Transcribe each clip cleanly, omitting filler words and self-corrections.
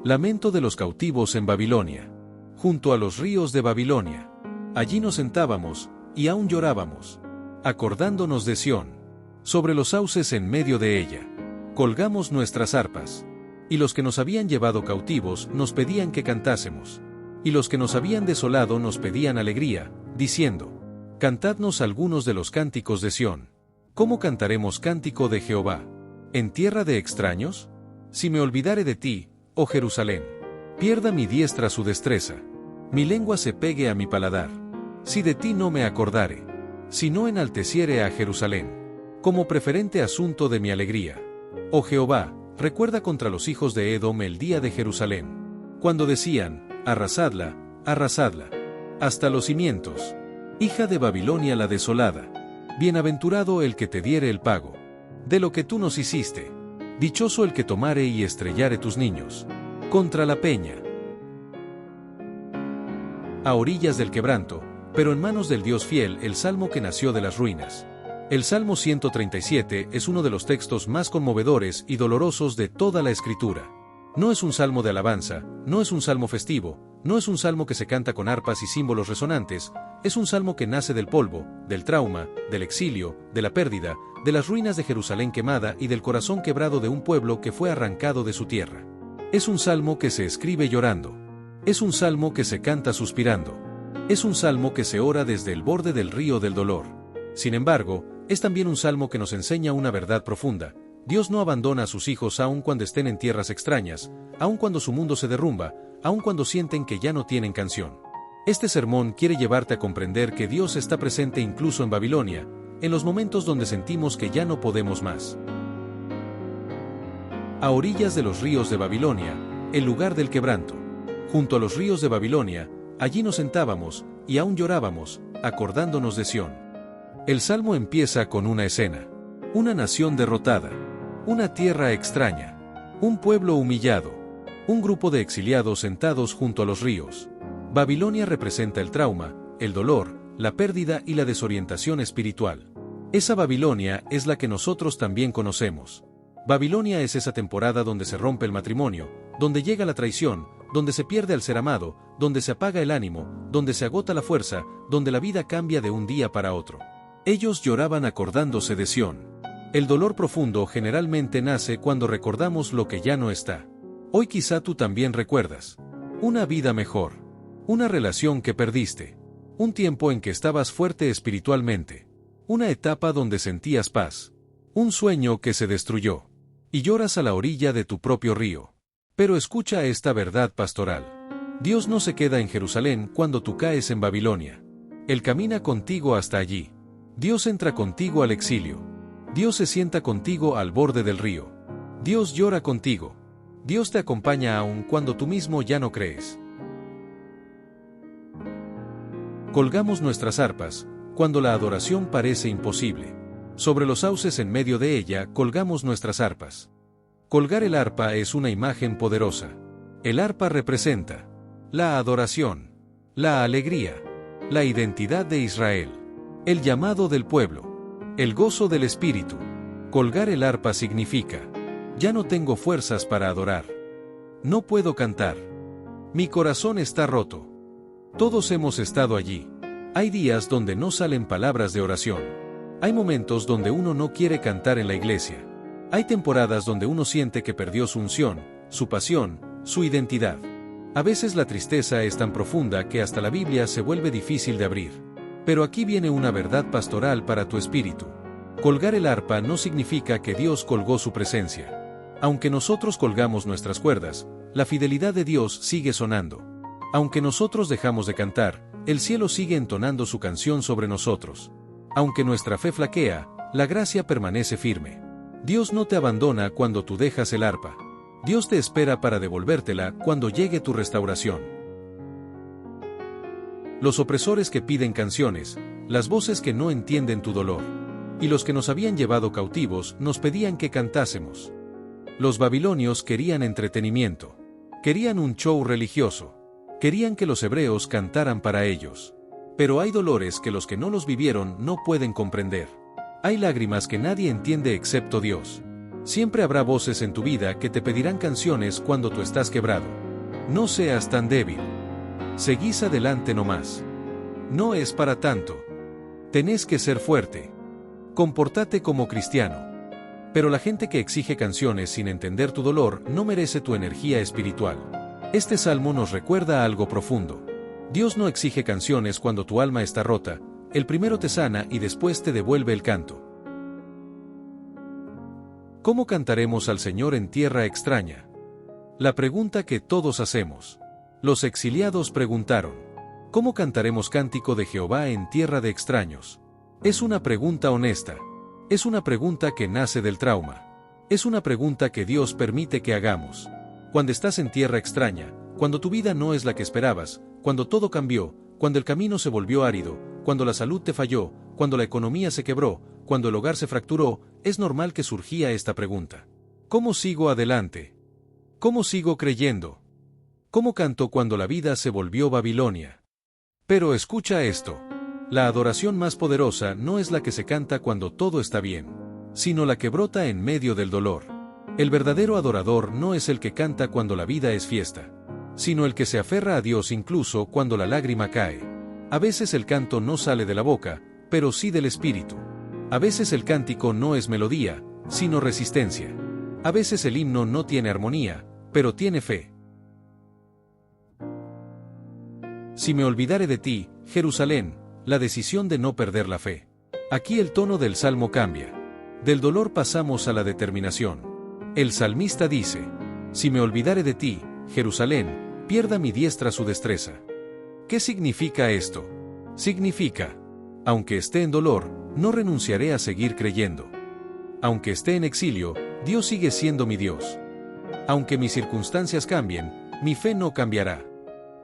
Lamento de los cautivos en Babilonia. Junto a los ríos de Babilonia. Allí nos sentábamos, y aún llorábamos, acordándonos de Sión. Sobre los sauces en medio de ella, colgamos nuestras arpas. Y los que nos habían llevado cautivos nos pedían que cantásemos. Y los que nos habían desolado nos pedían alegría, diciendo: Cantadnos algunos de los cánticos de Sión. ¿Cómo cantaremos cántico de Jehová? ¿En tierra de extraños? Si me olvidare de ti, oh Jerusalén, pierda mi diestra su destreza, mi lengua se pegue a mi paladar. Si de ti no me acordare, si no enalteciere a Jerusalén, como preferente asunto de mi alegría. Oh Jehová, recuerda contra los hijos de Edom el día de Jerusalén, cuando decían: arrasadla, arrasadla, hasta los cimientos, hija de Babilonia la desolada. Bienaventurado el que te diere el pago de lo que tú nos hiciste. Dichoso el que tomare y estrellare tus niños contra la peña, a orillas del quebranto, pero en manos del Dios fiel, el salmo que nació de las ruinas. El Salmo 137 es uno de los textos más conmovedores y dolorosos de toda la Escritura. No es un salmo de alabanza, no es un salmo festivo, no es un salmo que se canta con arpas y símbolos resonantes, es un salmo que nace del polvo, del trauma, del exilio, de la pérdida, de las ruinas de Jerusalén quemada y del corazón quebrado de un pueblo que fue arrancado de su tierra. Es un salmo que se escribe llorando. Es un salmo que se canta suspirando. Es un salmo que se ora desde el borde del río del dolor. Sin embargo, es también un salmo que nos enseña una verdad profunda. Dios no abandona a sus hijos aun cuando estén en tierras extrañas, aun cuando su mundo se derrumba, aun cuando sienten que ya no tienen canción. Este sermón quiere llevarte a comprender que Dios está presente incluso en Babilonia, en los momentos donde sentimos que ya no podemos más. A orillas de los ríos de Babilonia, el lugar del quebranto. Junto a los ríos de Babilonia, allí nos sentábamos, y aún llorábamos, acordándonos de Sión. El salmo empieza con una escena. Una nación derrotada. Una tierra extraña. Un pueblo humillado. Un grupo de exiliados sentados junto a los ríos. Babilonia representa el trauma, el dolor, la pérdida y la desorientación espiritual. Esa Babilonia es la que nosotros también conocemos. Babilonia es esa temporada donde se rompe el matrimonio, donde llega la traición, donde se pierde al ser amado, donde se apaga el ánimo, donde se agota la fuerza, donde la vida cambia de un día para otro. Ellos lloraban acordándose de Sión. El dolor profundo generalmente nace cuando recordamos lo que ya no está. Hoy quizá tú también recuerdas. Una vida mejor. Una relación que perdiste. Un tiempo en que estabas fuerte espiritualmente. Una etapa donde sentías paz. Un sueño que se destruyó. Y lloras a la orilla de tu propio río. Pero escucha esta verdad pastoral. Dios no se queda en Jerusalén cuando tú caes en Babilonia. Él camina contigo hasta allí. Dios entra contigo al exilio. Dios se sienta contigo al borde del río. Dios llora contigo. Dios te acompaña aun cuando tú mismo ya no crees. Colgamos nuestras arpas, cuando la adoración parece imposible. Sobre los sauces en medio de ella colgamos nuestras arpas. Colgar el arpa es una imagen poderosa. El arpa representa la adoración, la alegría, la identidad de Israel, el llamado del pueblo, el gozo del espíritu. Colgar el arpa significa: ya no tengo fuerzas para adorar. No puedo cantar. Mi corazón está roto. Todos hemos estado allí. Hay días donde no salen palabras de oración. Hay momentos donde uno no quiere cantar en la iglesia. Hay temporadas donde uno siente que perdió su unción, su pasión, su identidad. A veces la tristeza es tan profunda que hasta la Biblia se vuelve difícil de abrir. Pero aquí viene una verdad pastoral para tu espíritu. Colgar el arpa no significa que Dios colgó su presencia. Aunque nosotros colgamos nuestras cuerdas, la fidelidad de Dios sigue sonando. Aunque nosotros dejamos de cantar, el cielo sigue entonando su canción sobre nosotros. Aunque nuestra fe flaquea, la gracia permanece firme. Dios no te abandona cuando tú dejas el arpa. Dios te espera para devolvértela cuando llegue tu restauración. Los opresores que piden canciones, las voces que no entienden tu dolor, y los que nos habían llevado cautivos nos pedían que cantásemos. Los babilonios querían entretenimiento. Querían un show religioso. Querían que los hebreos cantaran para ellos. Pero hay dolores que los que no los vivieron no pueden comprender. Hay lágrimas que nadie entiende excepto Dios. Siempre habrá voces en tu vida que te pedirán canciones cuando tú estás quebrado. No seas tan débil. Seguís adelante nomás. No es para tanto. Tenés que ser fuerte. Comportate como cristiano. Pero la gente que exige canciones sin entender tu dolor no merece tu energía espiritual. Este salmo nos recuerda algo profundo. Dios no exige canciones cuando tu alma está rota, Él primero te sana y después te devuelve el canto. ¿Cómo cantaremos al Señor en tierra extraña? La pregunta que todos hacemos. Los exiliados preguntaron: ¿cómo cantaremos cántico de Jehová en tierra de extraños? Es una pregunta honesta. Es una pregunta que nace del trauma. Es una pregunta que Dios permite que hagamos. Cuando estás en tierra extraña, cuando tu vida no es la que esperabas, cuando todo cambió, cuando el camino se volvió árido, cuando la salud te falló, cuando la economía se quebró, cuando el hogar se fracturó, es normal que surgía esta pregunta. ¿Cómo sigo adelante? ¿Cómo sigo creyendo? ¿Cómo canto cuando la vida se volvió Babilonia? Pero escucha esto. La adoración más poderosa no es la que se canta cuando todo está bien, sino la que brota en medio del dolor. El verdadero adorador no es el que canta cuando la vida es fiesta, sino el que se aferra a Dios incluso cuando la lágrima cae. A veces el canto no sale de la boca, pero sí del espíritu. A veces el cántico no es melodía, sino resistencia. A veces el himno no tiene armonía, pero tiene fe. Si me olvidare de ti, Jerusalén, la decisión de no perder la fe. Aquí el tono del salmo cambia. Del dolor pasamos a la determinación. El salmista dice: si me olvidare de ti, Jerusalén, pierda mi diestra su destreza. ¿Qué significa esto? Significa: aunque esté en dolor, no renunciaré a seguir creyendo. Aunque esté en exilio, Dios sigue siendo mi Dios. Aunque mis circunstancias cambien, mi fe no cambiará.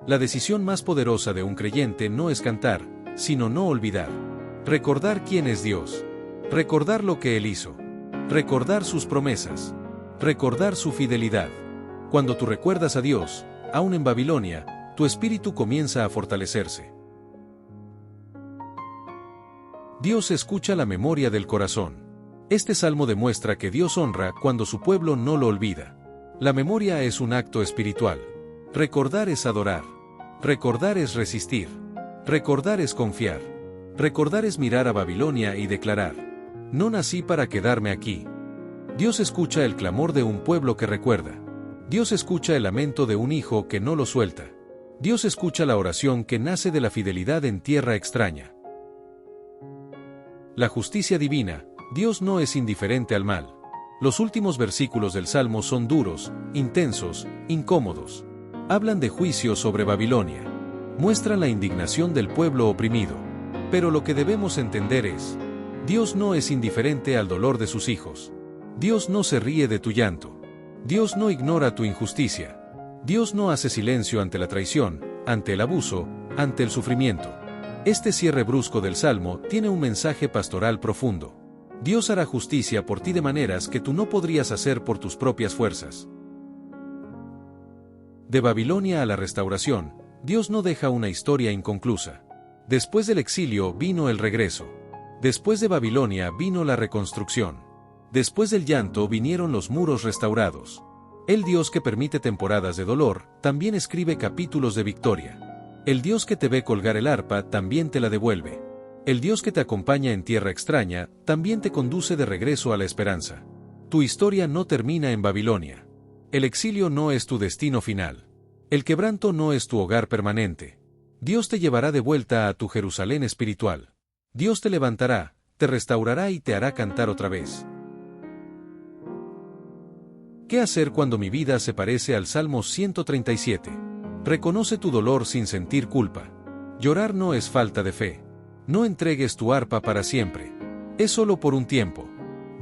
La decisión más poderosa de un creyente no es cantar, sino no olvidar. Recordar quién es Dios. Recordar lo que Él hizo. Recordar sus promesas. Recordar su fidelidad. Cuando tú recuerdas a Dios, aún en Babilonia, tu espíritu comienza a fortalecerse. Dios escucha la memoria del corazón. Este salmo demuestra que Dios honra cuando su pueblo no lo olvida. La memoria es un acto espiritual. Recordar es adorar. Recordar es resistir. Recordar es confiar. Recordar es mirar a Babilonia y declarar: no nací para quedarme aquí. Dios escucha el clamor de un pueblo que recuerda. Dios escucha el lamento de un hijo que no lo suelta. Dios escucha la oración que nace de la fidelidad en tierra extraña. La justicia divina. Dios no es indiferente al mal. Los últimos versículos del Salmo son duros, intensos, incómodos. Hablan de juicio sobre Babilonia. Muestran la indignación del pueblo oprimido. Pero lo que debemos entender es: Dios no es indiferente al dolor de sus hijos. Dios no se ríe de tu llanto. Dios no ignora tu injusticia. Dios no hace silencio ante la traición, ante el abuso, ante el sufrimiento. Este cierre brusco del Salmo tiene un mensaje pastoral profundo. Dios hará justicia por ti de maneras que tú no podrías hacer por tus propias fuerzas. De Babilonia a la restauración, Dios no deja una historia inconclusa. Después del exilio vino el regreso. Después de Babilonia vino la reconstrucción. Después del llanto vinieron los muros restaurados. El Dios que permite temporadas de dolor, también escribe capítulos de victoria. El Dios que te ve colgar el arpa también te la devuelve. El Dios que te acompaña en tierra extraña, también te conduce de regreso a la esperanza. Tu historia no termina en Babilonia. El exilio no es tu destino final. El quebranto no es tu hogar permanente. Dios te llevará de vuelta a tu Jerusalén espiritual. Dios te levantará, te restaurará y te hará cantar otra vez. ¿Qué hacer cuando mi vida se parece al Salmo 137? Reconoce tu dolor sin sentir culpa. Llorar no es falta de fe. No entregues tu arpa para siempre. Es solo por un tiempo.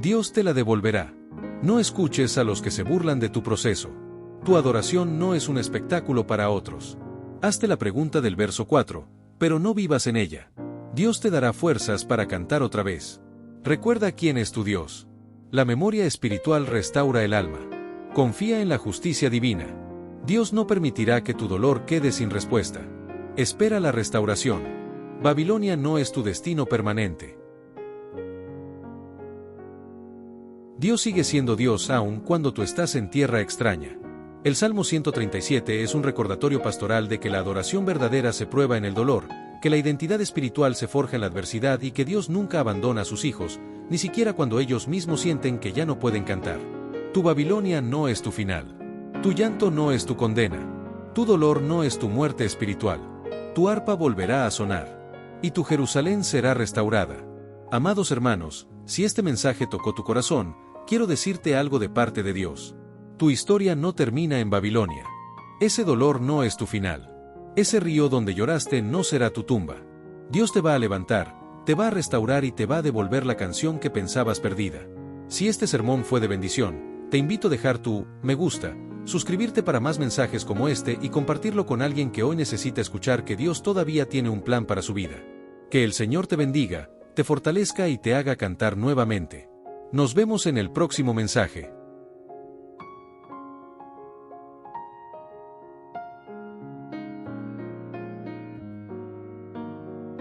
Dios te la devolverá. No escuches a los que se burlan de tu proceso. Tu adoración no es un espectáculo para otros. Hazte la pregunta del verso 4, pero no vivas en ella. Dios te dará fuerzas para cantar otra vez. Recuerda quién es tu Dios. La memoria espiritual restaura el alma. Confía en la justicia divina. Dios no permitirá que tu dolor quede sin respuesta. Espera la restauración. Babilonia no es tu destino permanente. Dios sigue siendo Dios aun cuando tú estás en tierra extraña. El Salmo 137 es un recordatorio pastoral de que la adoración verdadera se prueba en el dolor, que la identidad espiritual se forja en la adversidad y que Dios nunca abandona a sus hijos, ni siquiera cuando ellos mismos sienten que ya no pueden cantar. Tu Babilonia no es tu final. Tu llanto no es tu condena. Tu dolor no es tu muerte espiritual. Tu arpa volverá a sonar. Y tu Jerusalén será restaurada. Amados hermanos, si este mensaje tocó tu corazón, quiero decirte algo de parte de Dios. Tu historia no termina en Babilonia. Ese dolor no es tu final. Ese río donde lloraste no será tu tumba. Dios te va a levantar, te va a restaurar y te va a devolver la canción que pensabas perdida. Si este sermón fue de bendición, te invito a dejar tu me gusta, suscribirte para más mensajes como este y compartirlo con alguien que hoy necesita escuchar que Dios todavía tiene un plan para su vida. Que el Señor te bendiga, te fortalezca y te haga cantar nuevamente. Nos vemos en el próximo mensaje.